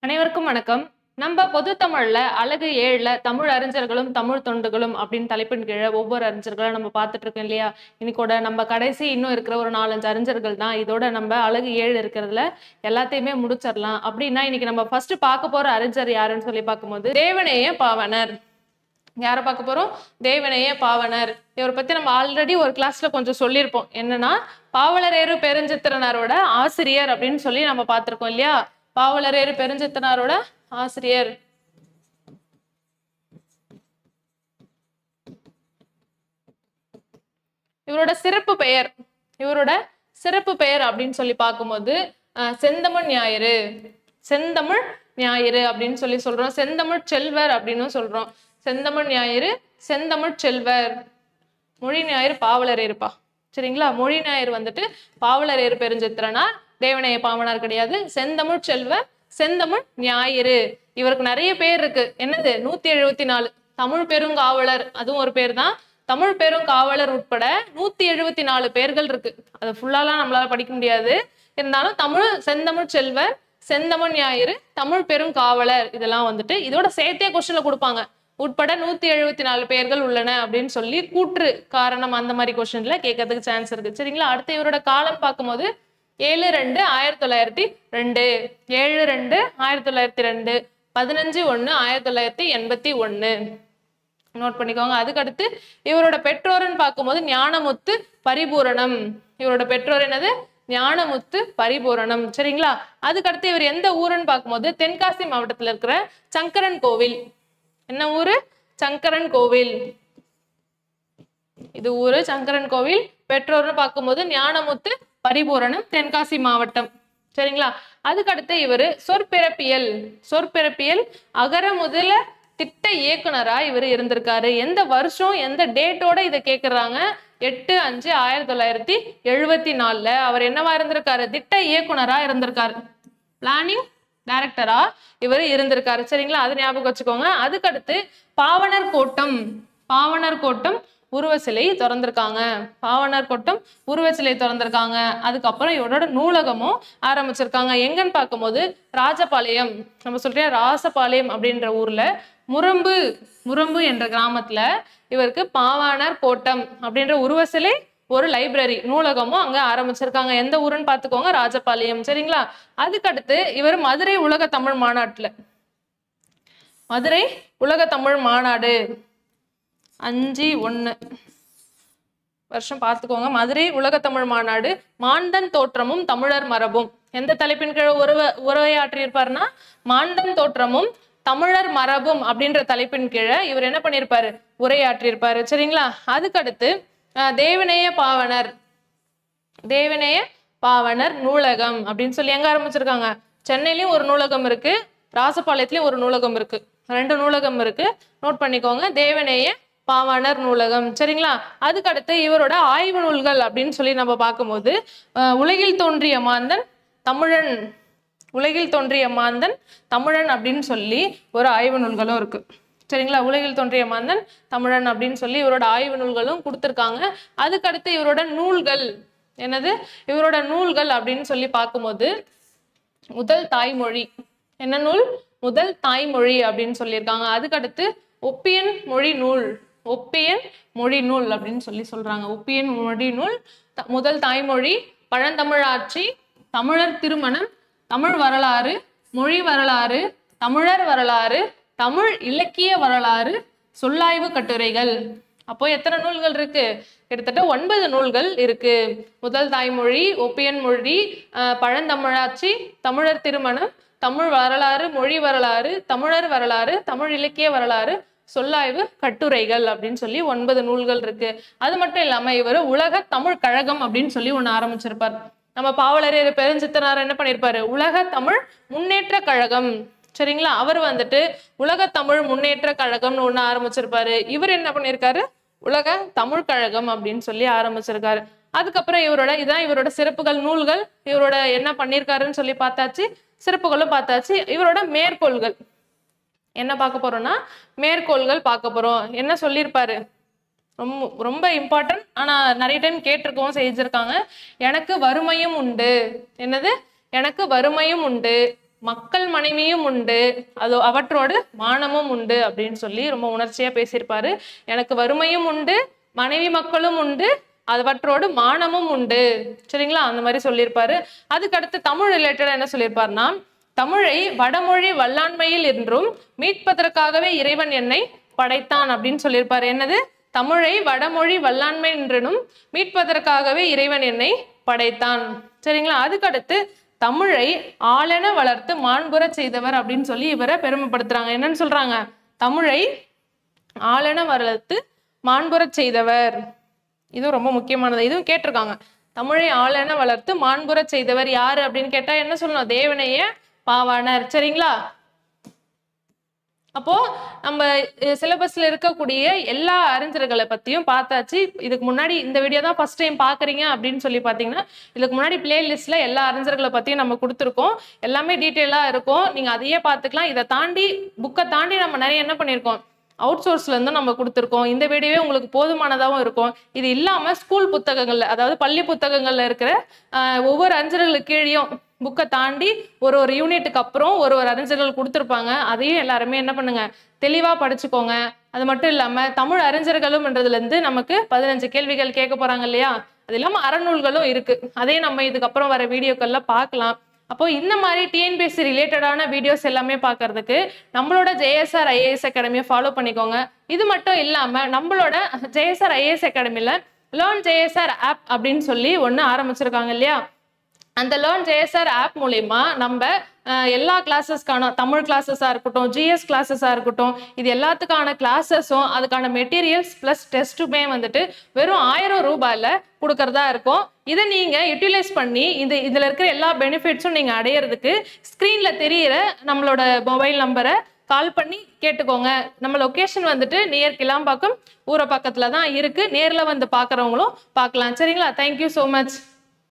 அனைவருக்கும் வணக்கம். நம்ம பொது தமிழ்ல அழகு 7ல தமிழ் அறிஞர்களும் தமிழ் தொண்டுகளும் அப்படின்னு தலைப்பின் கீழே ஒவ்வொரு அறிஞர்களும் நம்ம பார்த்துட்டு இருக்கோம் இல்லையா? இன்னைக்கோட நம்ம கடைசி இன்னும் இருக்கிற ஒரு 4-5 அறிஞர்கள் தான். இதோட நம்ம அழகு 7 இருக்கிறதுல எல்லாத்தையுமே முடிச்சிடலாம். அப்படின்னா இன்னைக்கு நம்ம ஃபர்ஸ்ட் பார்க்க போற அறிஞர் யாருன்னு சொல்லி பார்க்கும்போது தேவநேய பாவாணர். யாரை பார்க்க போறோம்? தேவநேய பாவாணர். இவரை பத்தி நம்ம ஆல்ரெடி ஒரு கிளாஸ்ல கொஞ்சம் சொல்லியிருப்போம். என்னன்னா பாவலரேறு பெருஞ்சித்திரனாரோட ஆசிரியர் அப்படின்னு சொல்லி நம்ம பார்த்திருக்கோம் இல்லையா? பாவலரேறு பெருஞ்சித்திரனாரோட ஆசிரியர். இவரோட சிறப்பு பெயர் அப்படின்னு சொல்லி பார்க்கும்போது செந்தமிழ் ஞாயிறு. செந்தமிழ் ஞாயிறு அப்படின்னு சொல்லி சொல்றோம். செந்தமிழ் செல்வர் அப்படின்னு சொல்றோம். செந்தமிழ் ஞாயிறு, செந்தமிழ் செல்வர். மொழி ஞாயிறு பாவலரேறுப்பா. சரிங்களா? மொழி ஞாயிறு வந்துட்டு பாவலரேறு பெருஞ்சித்திரனார். தேவநேய பாவாணர் கிடையாது. செந்தமிழ் செல்வர், செந்தமிழ் ஞாயிறு. இவருக்கு நிறைய பேர் இருக்கு. என்னது? 174. தமிழ் பெருங்காவலர் அதுவும் ஒரு பேர் தான். தமிழ் பெருங்காவலர் உட்பட 174 பேர்கள் இருக்கு. அது ஃபுல்லாலாம் நம்மளால படிக்க முடியாது. இருந்தாலும் செந்தமிழ் செல்வர், செந்தமிழ் ஞாயிறு, தமிழ் பெருங்காவலர் இதெல்லாம் வந்துட்டு இதோட சேர்த்தே கொஸ்டின்ல கொடுப்பாங்க. உட்பட 174 பேர்கள் உள்ளன அப்படின்னு சொல்லி கூற்று காரணம் அந்த மாதிரி கொஸ்டின்ல கேட்கறதுக்கு சான்ஸ் இருக்கு. சரிங்களா? அடுத்து இவரோட காலம் பார்க்கும்போது 7-2-1902, 7-2-1902, 15-1-1981 நோட் பண்ணிக்கோங்க. அதுக்கடுத்து இவரோட பெற்றோர்னு பார்க்கும்போது ஞானமுத்து பரிபூரணம். இவரோட பெற்றோர் என்னது? ஞானமுத்து பரிபூரணம். சரிங்களா? அதுக்கடுத்து இவர் எந்த ஊருன்னு பார்க்கும்போது தென்காசி மாவட்டத்துல இருக்கிற சங்கரன் கோவில். என்ன ஊரு? சங்கரன் கோவில். இது ஊரு சங்கரன் கோவில். பெற்றோர்னு பார்க்கும்போது ஞானமுத்து பரிபூரணம், தென்காசி மாவட்டம். சரிங்களா? அதுக்கடுத்து இவர் சொற்பிறப்பியல் அகர முதல திட்ட இயக்குனரா இவர் இருந்திருக்காரு. எந்த வருஷம் எந்த டேட்டோட இதை கேட்கறாங்க? 8-5-1974 அவர் என்னவா இருந்திருக்காரு? திட்ட இயக்குனரா இருந்திருக்காரு. பிளானிங் டைரக்டரா இவர் இருந்திருக்காரு. சரிங்களா? அது ஞாபகம் வச்சுக்கோங்க. அதுக்கடுத்து பாவணர் கோட்டம் உருவ சிலை திறந்திருக்காங்க. பாவணர் கோட்டம் உருவ சிலை திறந்திருக்காங்க. அதுக்கப்புறம் இவரோட நூலகமும் ஆரம்பிச்சிருக்காங்க. எங்கன்னு பார்க்கும்போது ராஜபாளையம், நம்ம சொல்றேன் ராசபாளையம் அப்படின்ற ஊர்ல முரம்பு என்ற கிராமத்துல இவருக்கு பாவாணர் கோட்டம் அப்படின்ற உருவ சிலை, ஒரு லைப்ரரி, நூலகமும் அங்க ஆரம்பிச்சிருக்காங்க. எந்த ஊருன்னு பார்த்துக்கோங்க? ராஜபாளையம். சரிங்களா? அதுக்கடுத்து இவர் மதுரை உலக தமிழ் மாநாட்டுல மதுரை உலக தமிழ் மாநாடு 5-1 வருஷம் பார்த்துக்கோங்க. மதுரை உலக தமிழ் மாநாடு. மாண்டன் தோற்றமும் தமிழர் மரபும் எந்த தலைப்பின் கீழே உரையாற்றியிருப்பாருன்னா மாண்டன் தோற்றமும் தமிழர் மரபும் அப்படின்ற தலைப்பின் கீழே இவர் என்ன பண்ணியிருப்பாரு? உரையாற்றியிருப்பாரு. சரிங்களா? அதுக்கடுத்து தேவநேய பாவாணர் நூலகம் அப்படின்னு சொல்லி எங்க ஆரம்பிச்சிருக்காங்க? சென்னையிலயும் ஒரு நூலகம் இருக்கு, ராசபாளையத்திலயும் ஒரு நூலகம் இருக்கு. 2 நூலகம் இருக்கு. நோட் பண்ணிக்கோங்க. தேவநேய பாவாணர் நூலகம். சரிங்களா? அதுக்கடுத்து இவரோட ஆய்வு நூல்கள் அப்படின்னு சொல்லி நம்ம பார்க்கும்போது உலகில் தோன்றிய மாந்தன் தமிழன் அப்படின்னு சொல்லி ஒரு ஆய்வு நூல்களும் இருக்கு. சரிங்களா? உலகில் தோன்றிய மாந்தன் தமிழன் அப்படின்னு சொல்லி இவரோட ஆய்வு நூல்களும் கொடுத்துருக்காங்க. அதுக்கடுத்து இவரோட நூல்கள் என்னது? இவரோட நூல்கள் அப்படின்னு சொல்லி பார்க்கும்போது முதல் தாய்மொழி. என்ன நூல்? முதல் தாய்மொழி அப்படின்னு சொல்லியிருக்காங்க. அதுக்கடுத்து ஒப்பியன் மொழி நூல் அப்படின்னு சொல்லி சொல்றாங்க. ஒப்பியன் மொழி நூல், முதல் தாய்மொழி, பழந்தமிழாட்சி, தமிழர் திருமணம், தமிழ் வரலாறு, மொழி வரலாறு, தமிழர் வரலாறு, தமிழ் இலக்கிய வரலாறு, சொல்லாய்வு கட்டுரைகள். அப்போ எத்தனை நூல்கள் இருக்கு? கிட்டத்தட்ட 9 நூல்கள் இருக்கு. முதல் தாய்மொழி, ஒப்பியன் மொழி, பழந்தமிழாட்சி, தமிழர் திருமணம், தமிழ் வரலாறு, மொழி வரலாறு, தமிழர் வரலாறு, தமிழ் இலக்கிய வரலாறு, சொல்லாய்வு கட்டுரைகள் அப்படின்னு சொல்லி 9 நூல்கள் இருக்கு. அது மட்டும் இல்லாம இவர் உலக தமிழ் கழகம் அப்படின்னு சொல்லி ஒண்ணு ஆரம்பிச்சிருப்பார். நம்ம பாவலரேறு பெருஞ்சித்திரனார் என்ன பண்ணிருப்பாரு? உலக தமிழ் முன்னேற்ற கழகம். சரிங்களா? அவர் வந்துட்டு உலக தமிழ் முன்னேற்ற கழகம்னு ஒண்ணு ஆரம்பிச்சிருப்பாரு. இவர் என்ன பண்ணிருக்காரு? உலக தமிழ் கழகம் அப்படின்னு சொல்லி ஆரம்பிச்சிருக்காரு. அதுக்கப்புறம் இதான் இவரோட சிறப்புகள். நூல்கள் இவரோட என்ன பண்ணிருக்காருன்னு சொல்லி பார்த்தாச்சு, சிறப்புகளும் பார்த்தாச்சு. இவரோட மேற்கோள்கள் என்ன பார்க்க போறோம்னா மேற்கோள்கள் பார்க்க போறோம். என்ன சொல்லியிருப்பாரு? ரொம்ப இம்பார்ட்டன்ட். ஆனா நிறைய டைம் கேட்டிருக்கவும் செஞ்சிருக்காங்க. எனக்கு வறுமையும் உண்டு. என்னது? எனக்கு வறுமையும் உண்டு, மக்கள் மனைவியும் உண்டு, அது அவற்றோடு மானமும் உண்டு அப்படின்னு சொல்லி ரொம்ப உணர்ச்சியா பேசியிருப்பாரு. எனக்கு வறுமையும் உண்டு, மனைவி மக்களும் உண்டு, அவற்றோடு மானமும் உண்டு. சரிங்களா, அந்த மாதிரி சொல்லியிருப்பாரு. அதுக்கடுத்து தமிழ் ரிலேட்டடா என்ன சொல்லியிருப்பாருன்னா, தமிழை வடமொழி வல்லாண்மையில் என்றும் மீட்பதற்காகவே இறைவன் என்னை படைத்தான் அப்படின்னு சொல்லியிருப்பாரு. என்னது? தமிழை வடமொழி வல்லாண்மை என்றும் மீட்பதற்காகவே இறைவன் என்னை படைத்தான். சரிங்களா, அதுக்கடுத்து தமிழை ஆளென வளர்த்து மாண்புற செய்தவர் அப்படின்னு சொல்லி இவரை பெருமைப்படுத்துறாங்க. என்னன்னு சொல்றாங்க? தமிழை ஆளென வளர்த்து மாண்புற செய்தவர். இது ரொம்ப முக்கியமானது. இதுவும் கேட்டிருக்காங்க. தமிழை ஆளென வளர்த்து மாண்புற செய்தவர் யாரு அப்படின்னு கேட்டா என்ன சொல்லணும்? தேவனைய பாவாணர். சரிங்களா, அப்போ நம்ம சிலபஸ்ல இருக்கக்கூடிய எல்லா அறிஞர்களை பத்தியும் பார்த்தாச்சு. இதுக்கு முன்னாடி இந்த வீடியோ தான் ஃபர்ஸ்ட் டைம் பாக்குறீங்க அப்படின்னு சொல்லி பாத்தீங்கன்னா, இதுக்கு முன்னாடி பிளேலிஸ்ட்ல எல்லா அறிஞர்களை பத்தியும் நம்ம கொடுத்துருக்கோம். எல்லாமே டீட்டெயிலா இருக்கும், நீங்க அதையே பார்த்துக்கலாம். இதை தாண்டி புக்கை தாண்டி நம்ம நிறைய என்ன பண்ணியிருக்கோம், அவுட் சோர்ஸ்ல இருந்து நம்ம கொடுத்துருக்கோம். இந்த வீடியோவே உங்களுக்கு போதுமானதாகவும் இருக்கும். இது இல்லாம ஸ்கூல் புத்தகங்கள்ல, அதாவது பள்ளி புத்தகங்கள்ல இருக்கிற ஒவ்வொரு அறிஞர்களுக்கு கீழேயும் புக்கை தாண்டி ஒரு யூனிட்டுக்கு அப்புறம் ஒரு அறிஞர்கள் கொடுத்துருப்பாங்க. அதையும் எல்லாருமே என்ன பண்ணுங்க, தெளிவா படிச்சுக்கோங்க. அது மட்டும் இல்லாம தமிழ் அறிஞர்களும்ன்றதுல இருந்து நமக்கு 15 கேள்விகள் கேட்க போறாங்க இல்லையா, அது இல்லாம அறநூல்களும் இருக்கு. அதையும் நம்ம இதுக்கப்புறம் வர வீடியோக்கள்ல பார்க்கலாம். அப்போ இந்த மாதிரி டிஎன்பிஎஸ்சி ரிலேட்டடான வீடியோஸ் எல்லாமே பார்க்கறதுக்கு நம்மளோட JSR IAS அகாடமியை ஃபாலோ பண்ணிக்கோங்க. இது மட்டும் இல்லாம நம்மளோட JSR IAS அகாடமியில லேர்ன் JSR ஆப் அப்படின்னு சொல்லி ஒன்று ஆரம்பிச்சிருக்காங்க இல்லையா, அந்த லேர்ன் JSR ஆப் மூலமா நம்ம எல்லா கிளாஸஸ்க்கான தமிழ் கிளாஸஸாக இருக்கட்டும், GS கிளாஸஸாக இருக்கட்டும், இது எல்லாத்துக்கான கிளாஸஸும் அதுக்கான மெட்டீரியல்ஸ் ப்ளஸ் டெஸ்ட்டுமே வந்துட்டு வெறும் 1000 ரூபாயில் கொடுக்கறதா இருக்கும். இதை நீங்கள் யூட்டிலைஸ் பண்ணி இதில் இருக்கிற எல்லா பெனிஃபிட்ஸும் நீங்கள் அடையிறதுக்கு ஸ்க்ரீனில் தெரியிற நம்மளோட மொபைல் நம்பரை கால் பண்ணி கேட்டுக்கோங்க. நம்ம லொக்கேஷன் வந்துட்டு நியர் கிளாம்பாக்கம் ஊரை பக்கத்தில் தான் இருக்குது. நேரில் வந்து பார்க்குறவங்களும் பார்க்கலாம். சரிங்களா, தேங்க்யூ ஸோ மச்.